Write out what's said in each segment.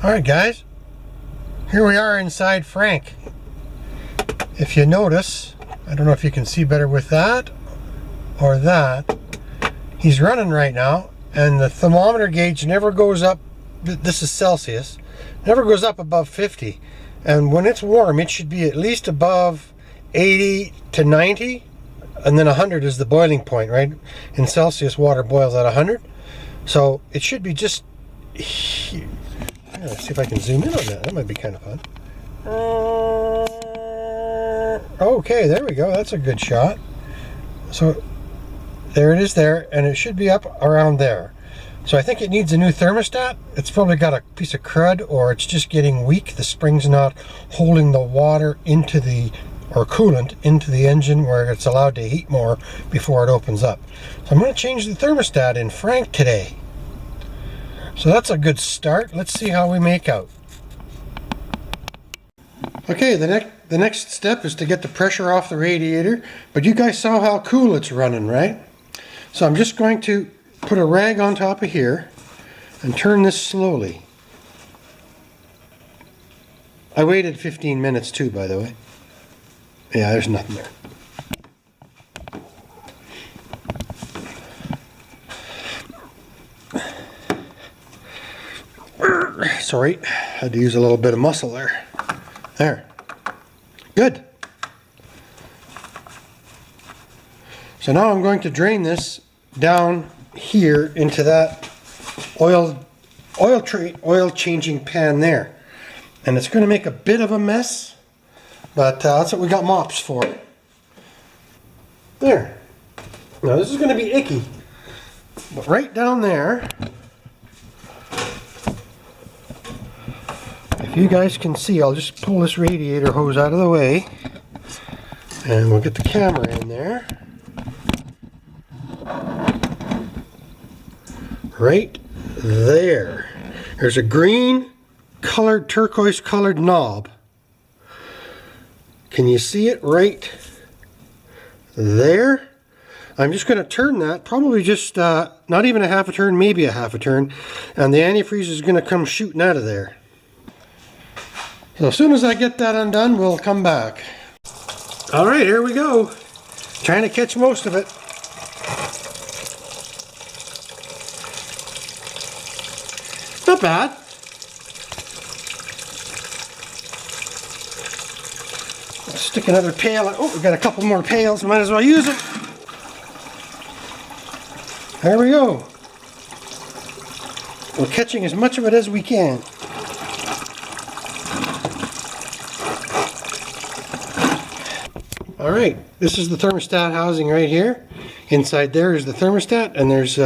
Alright guys, here we are inside Frank. If you notice, I don't know if you can see better with that or that, he's running right now and the thermometer gauge never goes up, this is Celsius, never goes up above 50. And when it's warm it should be at least above 80 to 90, and then 100 is the boiling point, right? In Celsius water boils at 100. So it should be just here. Let's see if I can zoom in on that. That might be kind of fun. Okay, there we go. That's a good shot. So there it is there, and it should be up around there. So I think it needs a new thermostat. It's probably got a piece of crud, or it's just getting weak. The spring's not holding the water into the, or coolant into the engine where it's allowed to heat more before it opens up. So I'm going to change the thermostat in Frank today. So that's a good start. Let's see how we make out. Okay, the next step is to get the pressure off the radiator, but you guys saw how cool it's running, right? So I'm just going to put a rag on top of here and turn this slowly. I waited 15 minutes too, by the way. Yeah, there's nothing there. Sorry, had to use a little bit of muscle there. There. Good. So now I'm going to drain this down here into that oil changing pan there. And it's going to make a bit of a mess, but that's what we got mops for. There. Now this is going to be icky. But right down there, if you guys can see, I'll just pull this radiator hose out of the way and we'll get the camera in there. Right there. There's a green colored, turquoise colored knob. Can you see it right there? I'm just going to turn that, probably just not even a half a turn, maybe a half a turn, and the antifreeze is going to come shooting out of there. So as soon as I get that undone, we'll come back. All right, here we go. Trying to catch most of it. Not bad. Let's stick another pail. Oh, we've got a couple more pails. Might as well use them. There we go. We're catching as much of it as we can. Alright, this is the thermostat housing right here. Inside there is the thermostat, and there's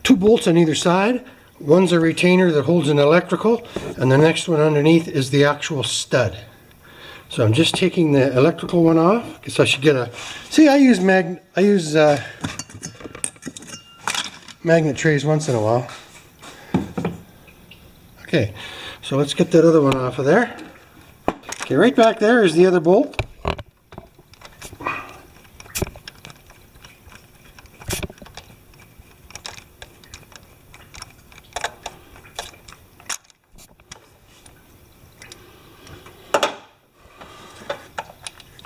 two bolts on either side. One's a retainer that holds an electrical, and the next one underneath is the actual stud. So I'm just taking the electrical one off, because I should get a... See, I use magnet trays once in a while. Okay, so let's get that other one off of there. Okay, right back there is the other bolt.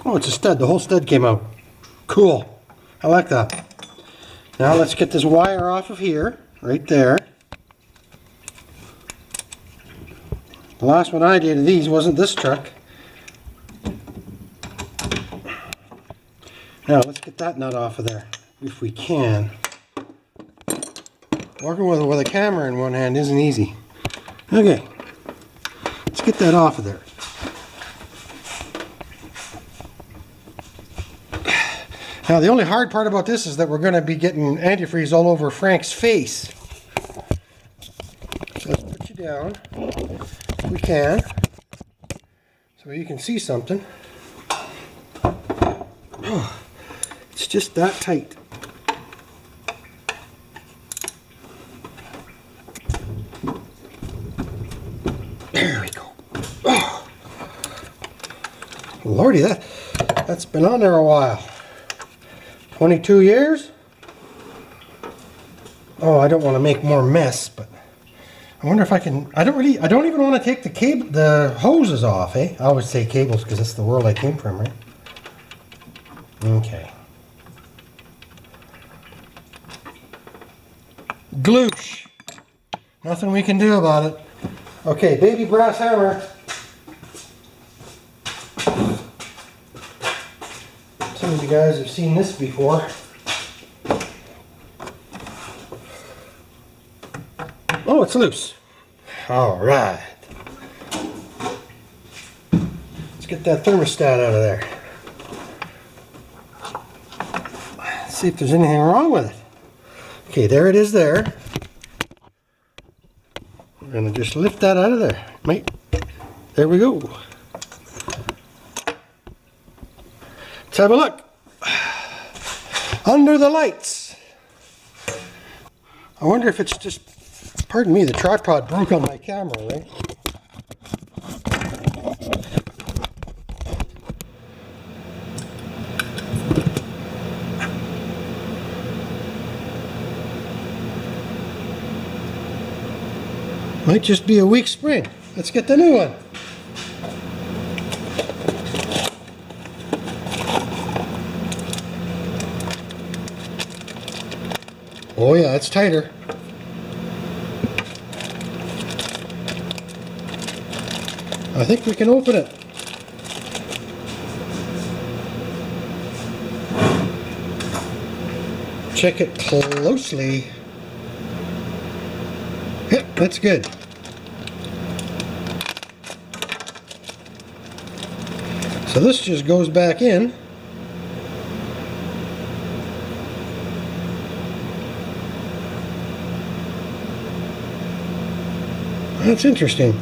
Oh, it's a stud. The whole stud came out. Cool. I like that. Now let's get this wire off of here, right there. The last one I did of these wasn't this truck. Now let's get that nut off of there, if we can. Working with a camera in one hand isn't easy. Okay, let's get that off of there. Now the only hard part about this is that we're going to be getting antifreeze all over Frank's face. So let's put you down, if we can, so you can see something. Oh, it's just that tight. There we go. Oh. Lordy, that's been on there a while. 22 years? Oh, I don't want to make more mess, but I wonder if I can, I don't even want to take the hoses off, eh? I always say cables because that's the world I came from, right? Okay. Gloosh. Nothing we can do about it. Okay, baby brass hammer. Some of you guys have seen this before. Oh, it's loose. All right. Let's get that thermostat out of there. Let's see if there's anything wrong with it. Okay, there it is there. We're going to just lift that out of there. Mate, there we go. Let's have a look. Under the lights. I wonder if it's just, pardon me, the tripod broke on my camera, right? Might just be a weak spring. Let's get the new one. Oh yeah, it's tighter. I think we can open it. Check it closely. Yep, that's good. So this just goes back in. That's interesting.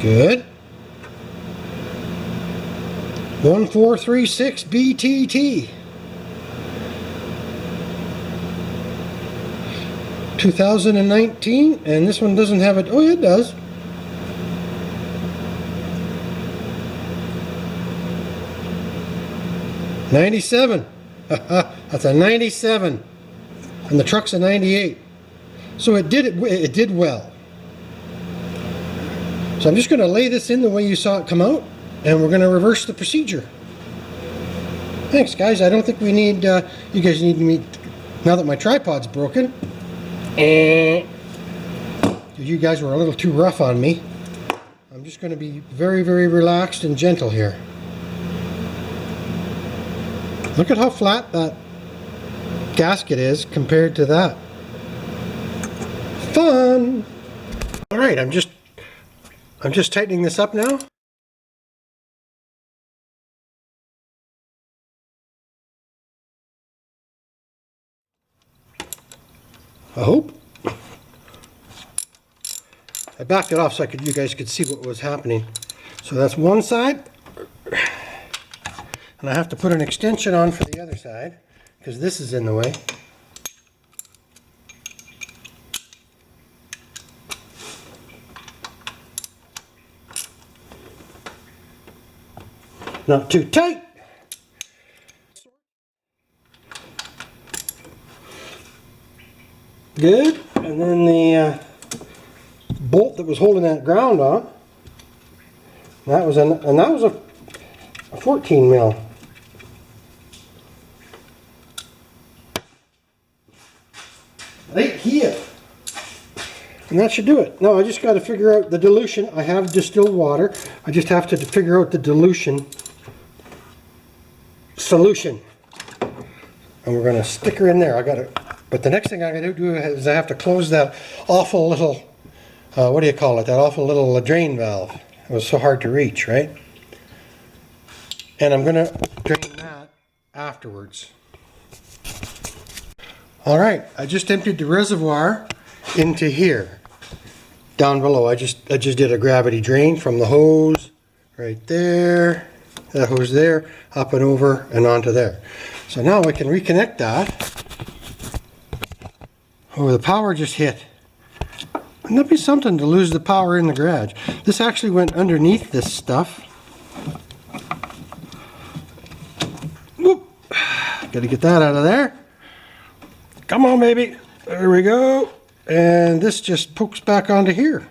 Good. 1436 BTT. 2019, and this one doesn't have it. Oh, it does. '97. That's a 97, and the truck's a 98. So it did well. So I'm just going to lay this in the way you saw it come out, and we're going to reverse the procedure. Thanks, guys. I don't think we need. You guys need me now that my tripod's broken. You guys were a little too rough on me. I'm just going to be very, very relaxed and gentle here. Look at how flat that gasket is compared to that. Fun! Alright, I'm just tightening this up now. I hope. I backed it off so you guys could see what was happening. So that's one side. And I have to put an extension on for the other side because this is in the way. Not too tight. Good. And then the bolt that was holding that ground on, that was a 14 mil. Right here. And that should do it. Now I just got to figure out the dilution. I have distilled water. I just have to figure out the dilution solution. And we're going to stick her in there. But the next thing I got to do is I have to close that awful little, what do you call it? That awful little drain valve. It was so hard to reach, right? And I'm going to drain that afterwards. All right, I just emptied the reservoir into here. Down below, I just did a gravity drain from the hose right there, that hose there, up and over and onto there. So now I can reconnect that. Oh, the power just hit. Wouldn't that be something to lose the power in the garage? This actually went underneath this stuff. Whoop. Got to get that out of there. Come on, baby. There we go. And this just pokes back onto here.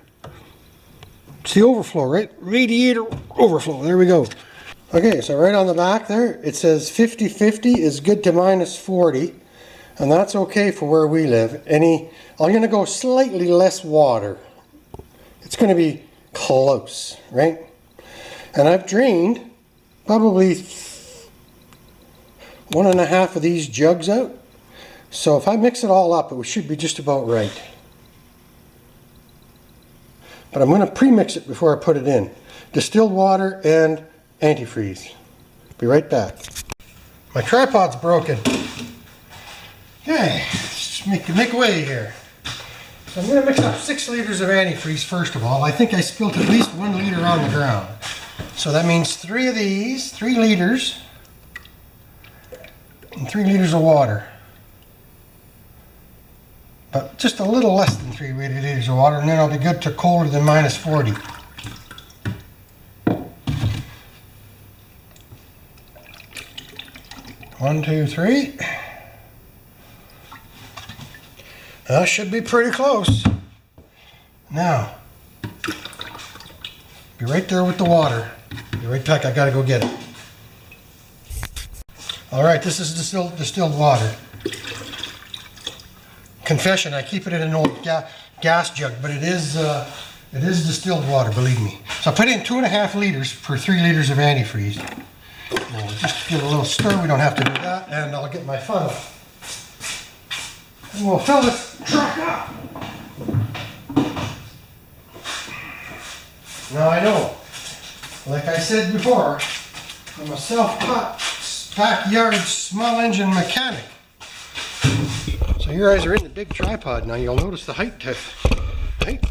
It's the overflow, right? Radiator overflow. There we go. Okay, so right on the back there, it says 50-50 is good to -40. And that's okay for where we live. I'm going to go slightly less water. It's going to be close, right? And I've drained probably 1.5 of these jugs out. So if I mix it all up, it should be just about right. But I'm going to pre-mix it before I put it in. Distilled water and antifreeze. Be right back. My tripod's broken. Okay, let's make way here. So I'm going to mix up 6 liters of antifreeze first of all. I think I spilled at least 1 liter on the ground. So that means 3 of these, 3 liters, and 3 liters of water. But just a little less than 3 liters of water, and then I'll be good to colder than -40. One, two, three. That should be pretty close. Now, be right there with the water. Be right back, I gotta go get it. Alright, this is distilled water. Confession, I keep it in an old gas jug, but it is distilled water, believe me. So I put in 2.5 liters for 3 liters of antifreeze. Now, just give it a little stir, we don't have to do that, and I'll get my funnel. And we'll fill this truck up. Now I know, like I said before, I'm a self-taught backyard small engine mechanic. So you guys are in the big tripod now. You'll notice the height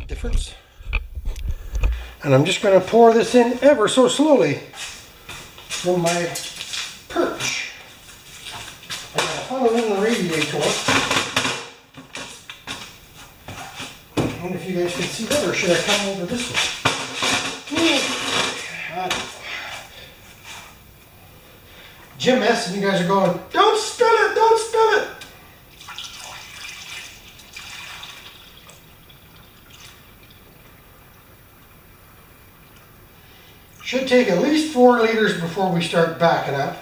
difference. And I'm just going to pour this in ever so slowly from my perch. I'm going to funnel in the radiator. I wonder if you guys can see that, or should I come over this way? Jim S. and you guys are going, don't spill it, don't spill it. Should take at least 4 liters before we start backing up.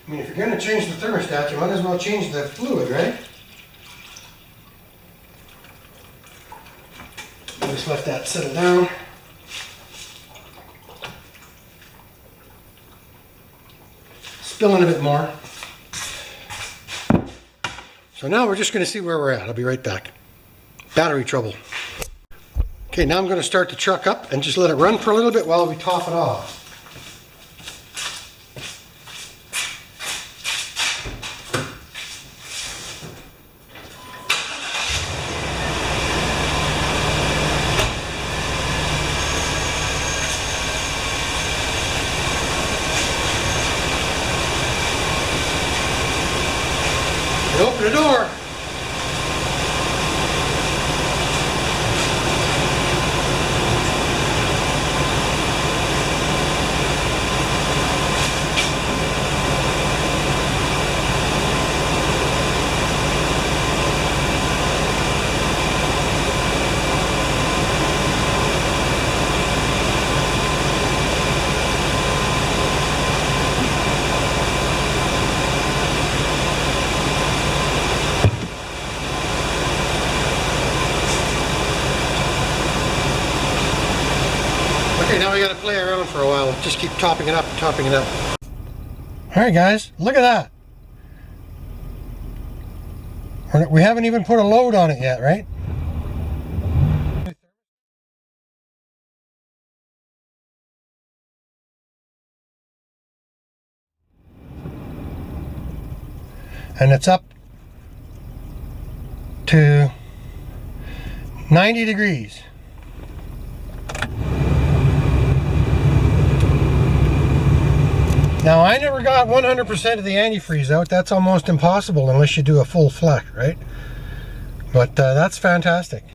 I mean, if you're going to change the thermostat, you might as well change the fluid, right? Just let that settle down. Spilling a bit more. So now we're just going to see where we're at. I'll be right back. Battery trouble. Okay, now I'm going to start the truck up and just let it run for a little bit while we top it off. Open the door. Okay, now we got to play around for a while. Just keep topping it up and topping it up. Alright guys, look at that. We haven't even put a load on it yet, right? And it's up to 90 degrees. Now, I never got 100% of the antifreeze out. That's almost impossible unless you do a full fleck, right? But that's fantastic.